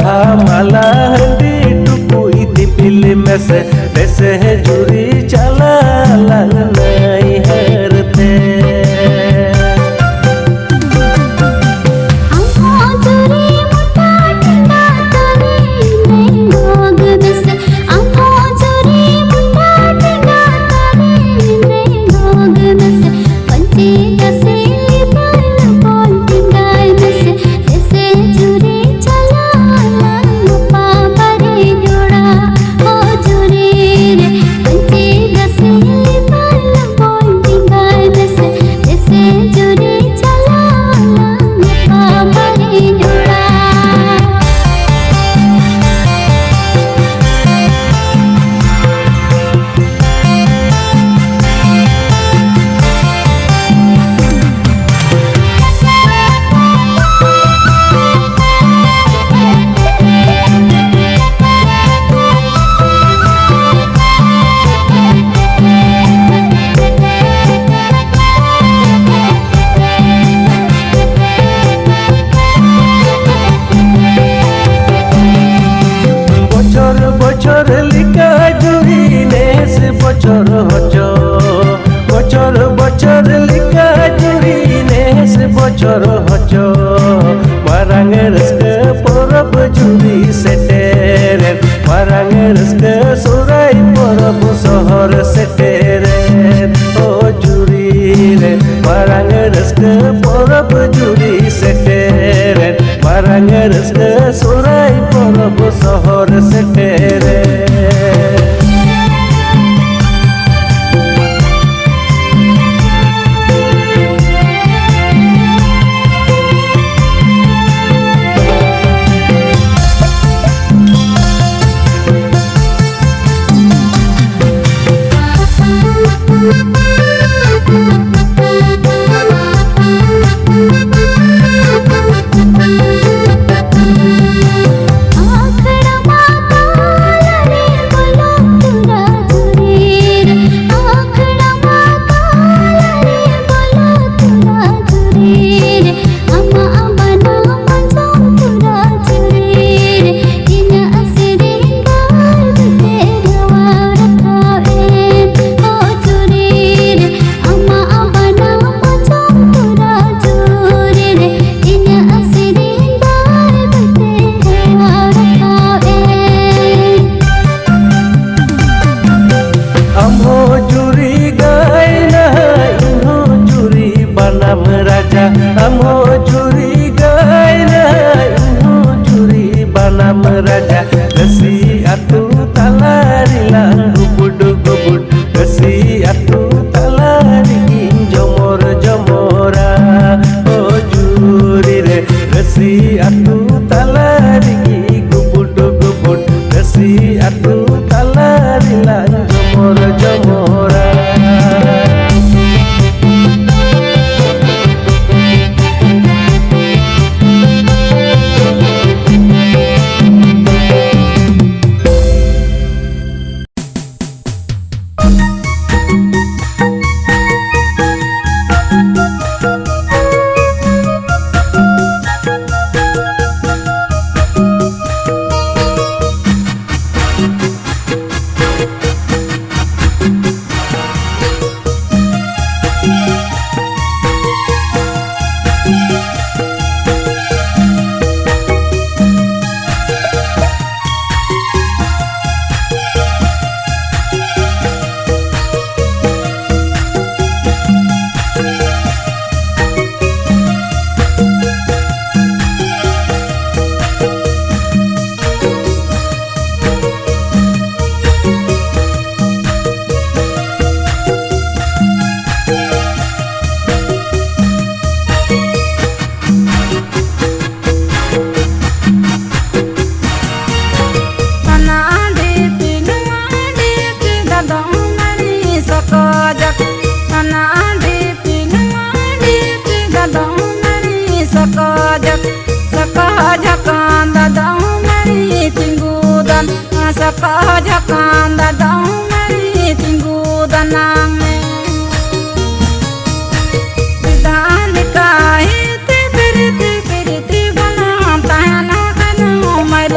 baha mala handi tukui dipil mese dese juri chala lanai herte bocor lika juri nes bocor hoco marang reske porab juri seteren marang reske surai porab sohor seteren o juri re marang reske porab juri seteren marang reske surai porab sohor seteren Amho juri gaina inho juri banam raja gesi atu talari langu budu gubud gesi atu talari jomor jomora o juri re gesi atu talari gubudu gubud gesi atu talari langu jomor jomora Mai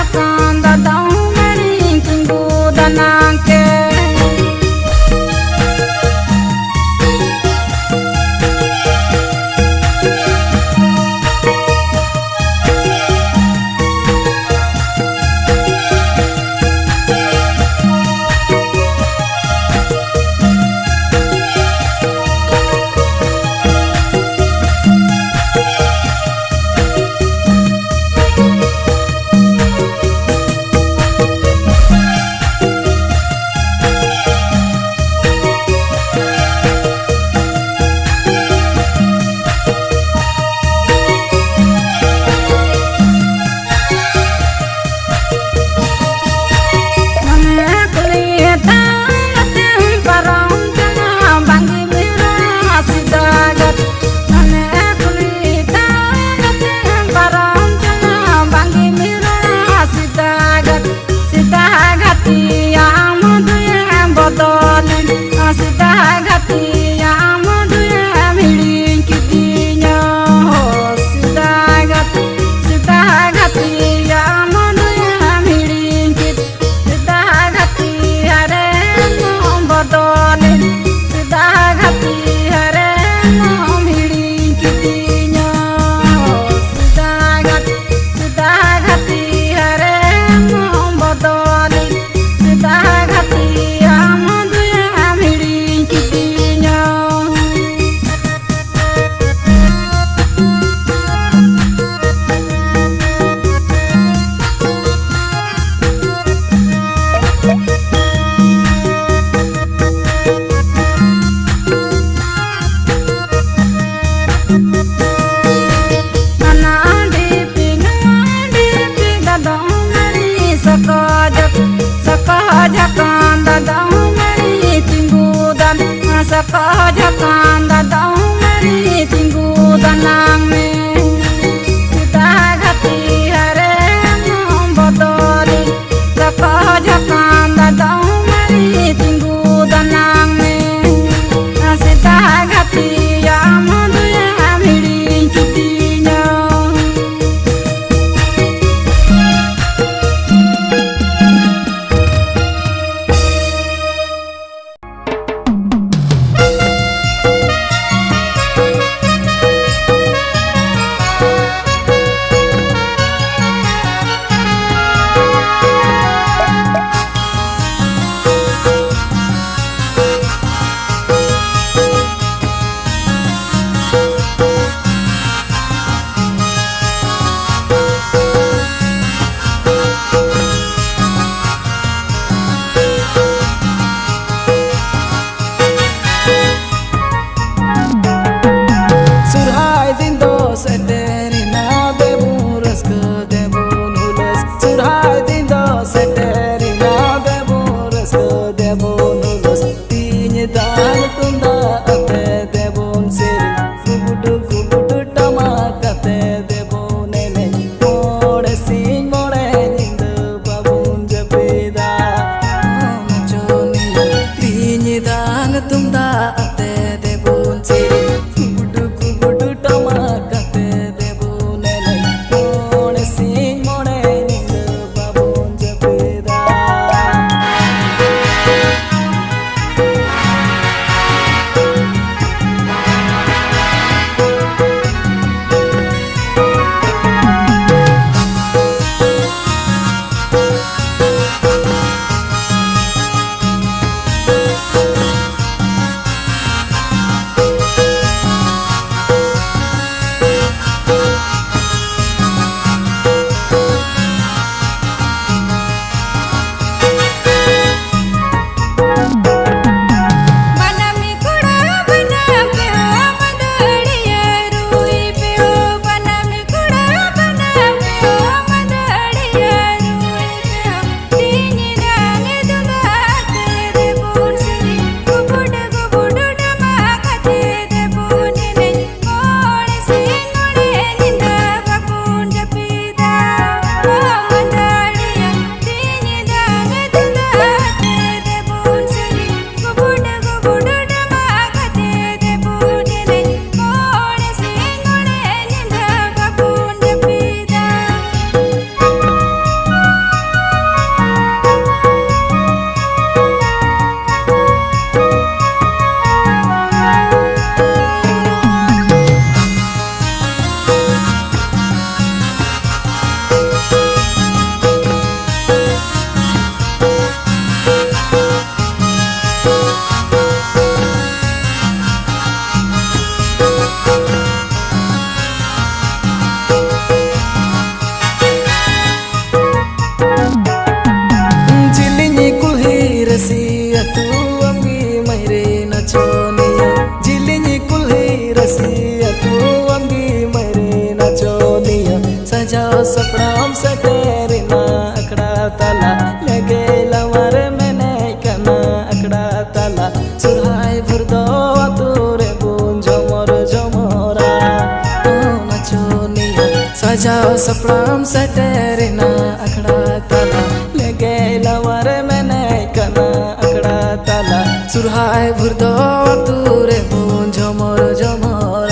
jakan dadau meri tinggu danangke. Jakan dadau meri tinggu dan saka jakan dadau meri tinggu danang me kita hati hare bodoli saka jakan dadau meri tinggu danang me kita hati ya madu ya miring kitinya. Sejauh sepram seterina akda tala Lege lawar menai kana akda tala Surhai burdo ture pun jomor jomora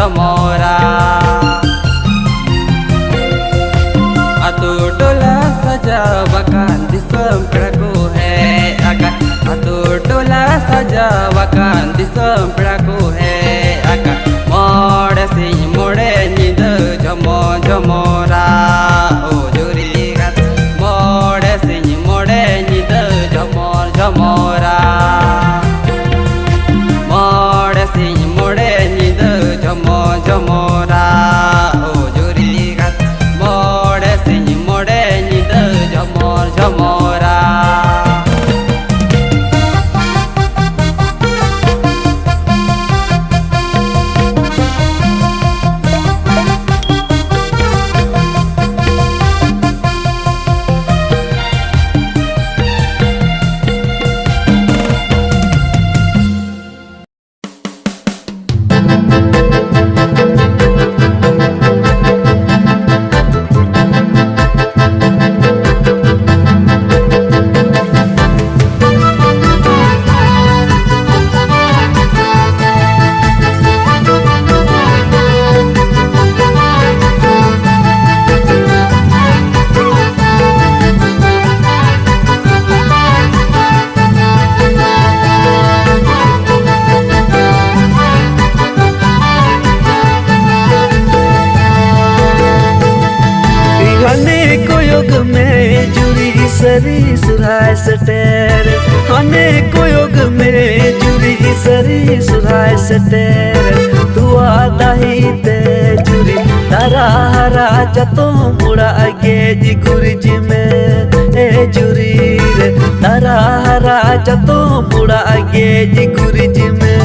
झमोरा Atu dola saja bahkan disem peraku hai akan Atu dola saja bahkan disem peraku hai akan Mode si mode nida jamo jamora Oh juri kat Mode si mode nida jamor jamora Mode si mode nida jamo jamora Oh juri kat Mode si mode nida jamor jamora सरी सुराय सटेर अनेक योग में जुरी सरी सुराय सटेर दुआ दाही ते जुरी तारा हरा जतो मुड़ा आगे जी गुरुज में ए जुरी रे तारा हरा जतो मुड़ा आगे जी गुरुज में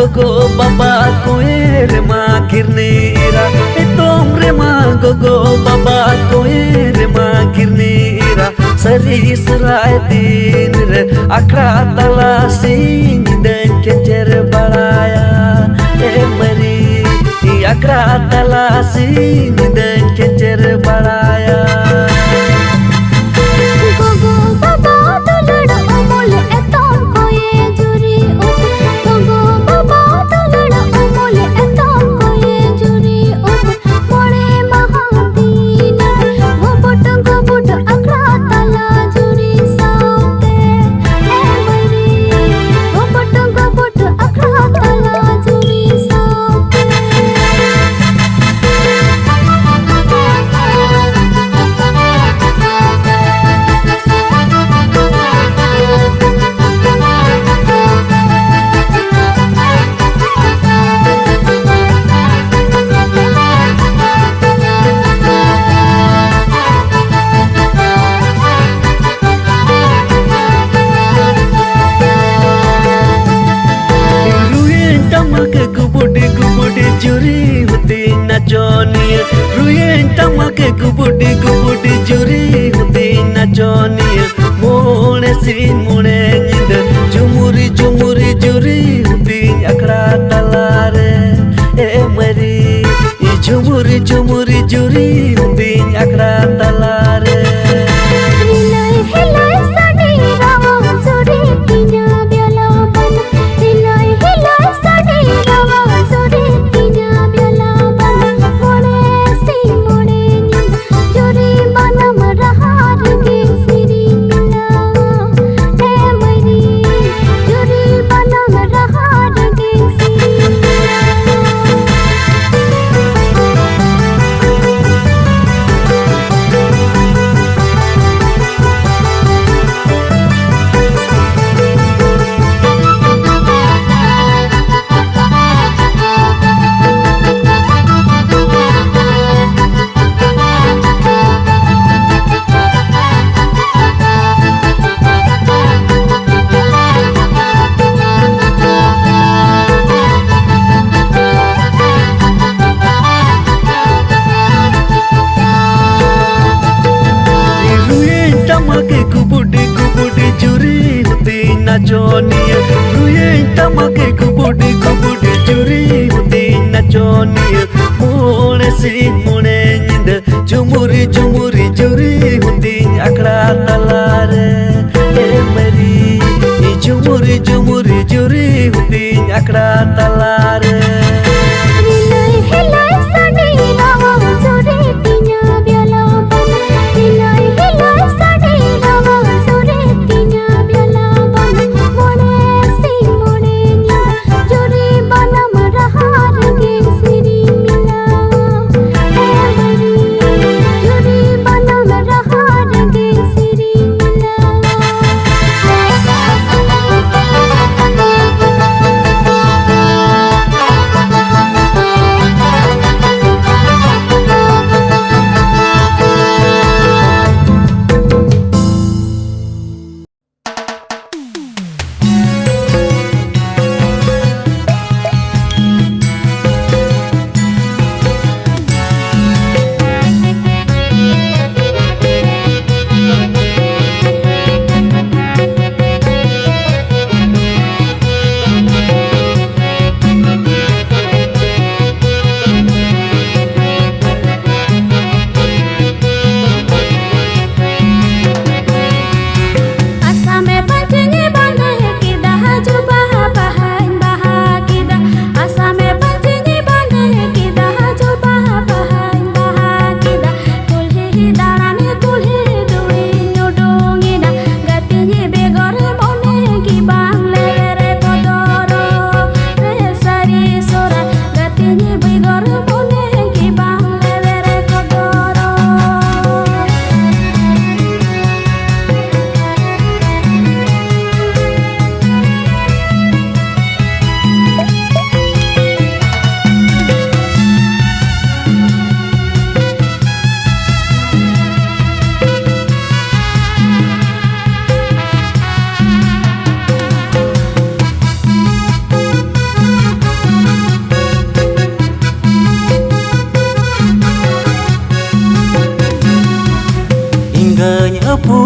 Gogo baba koer ma kirnira etomre ma gogo baba koer ma kirnira sari surai din re akra tala sing den kecer balaya e mari akra tala sing den kecer balaya gogo baba tolada amol eton koye juri gogo baba tolada amol eton koye juri mole mahadina gobot akra tala juri saute e mari gobot akra tala juri saute गुबुडी जुरी होती नचनिया ruin टमक गुबुडी जुरी होती नचनिया मोने सी मोने निंद झुमुरी जुरी होती अखड़ा तलारे ए मरी झुमुरी जुरी होती अखड़ा तलारे Hey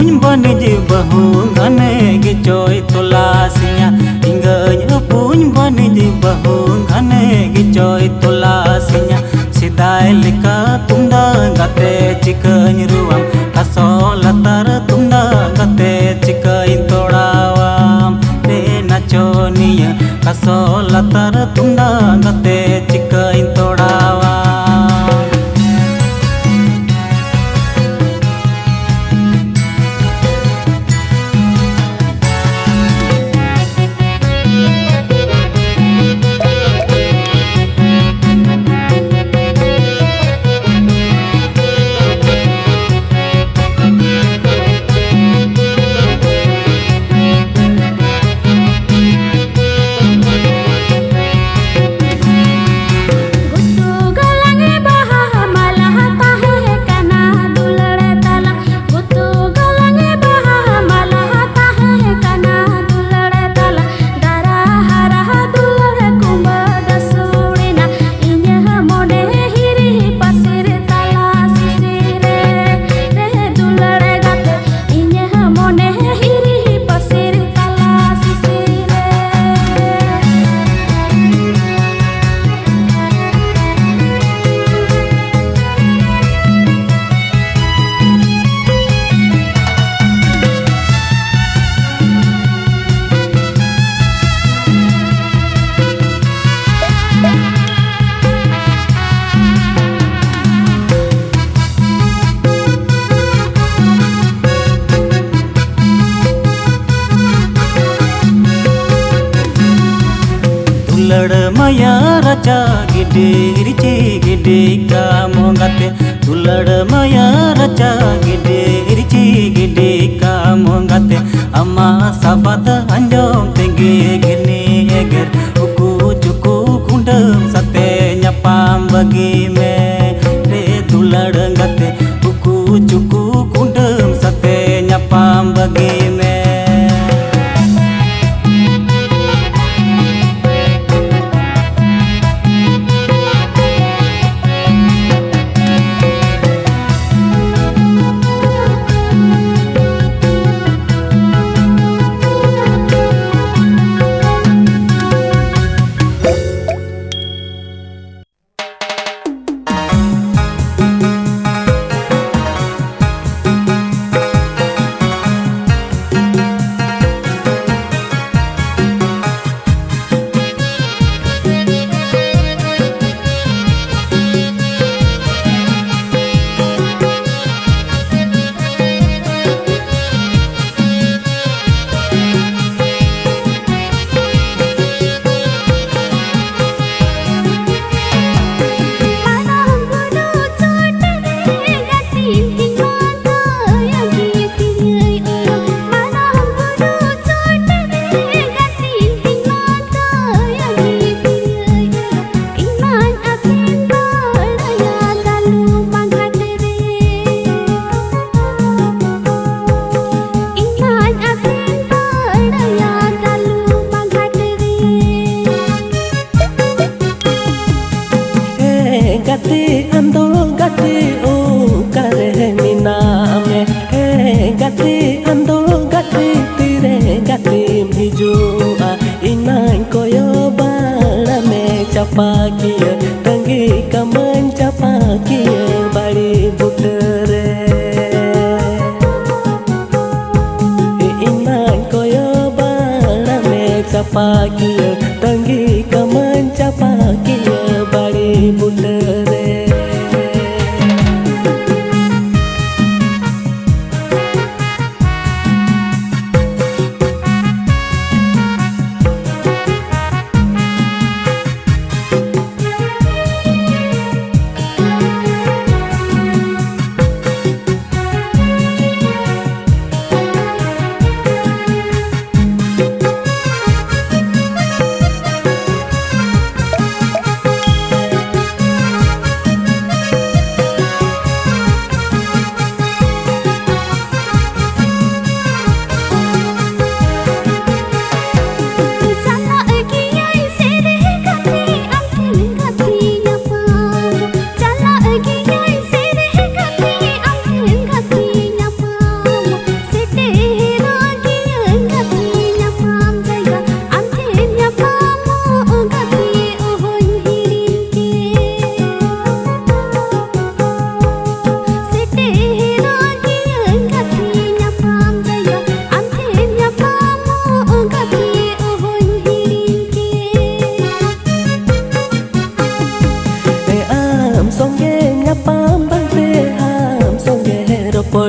puny banij bahu ngane ge coy tolasinya inganya puny banij bahu ngane ge coy tolasinya sidai leka tunda gate chikany ruang kasol latar tunda gate chikain todawam re nachoniya kasol latar tunda gate chikain todawam दुलड़ माया राजा गिडे रिचे गिडे कामो गाते दुलड़ माया राजा गिडे रिचे गिडे कामो गाते अम्मा साबाद अंजोम तेगे गने eager उकु चुकु कुंडम सते nyapam bagi me re दुलड़ गाते उकु चुकु कुंडम सते nyapam bagi me gati ando gati o kare mina me he gati ando gati tire gati hijua inain koyo bala me chapa kiya tangi kaman chapa kiya bari butere inain koyo bala me chapa kiya tangi kaman chapa kiya bari butere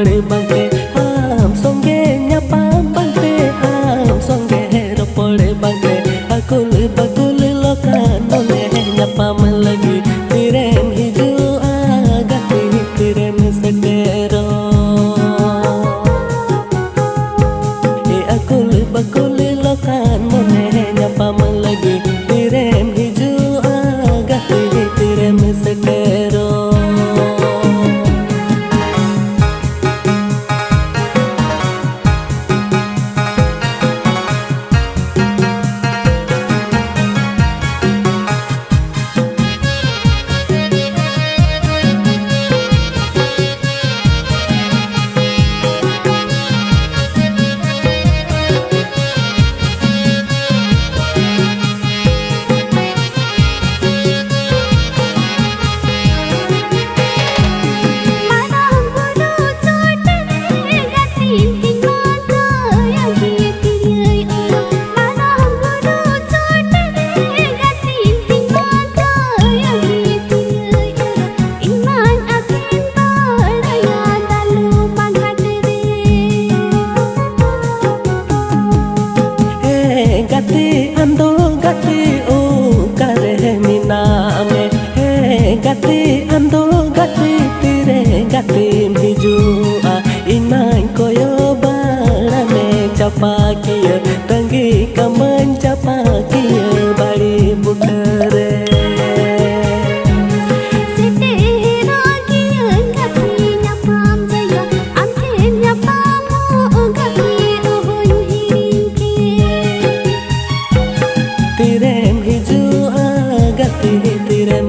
ropade bangte am songe nyapam bangte am songe ropade bangte bakul bakul lokan none nyapam lagi tirem hijua gati tirem setero e akul bakul lokan none nyapam lagi tirem hijua gati tirem setero gati ando gati tire gati hijua iman koyo barame capakia tangi kaman capakia bari butare tirem hijua gati tirem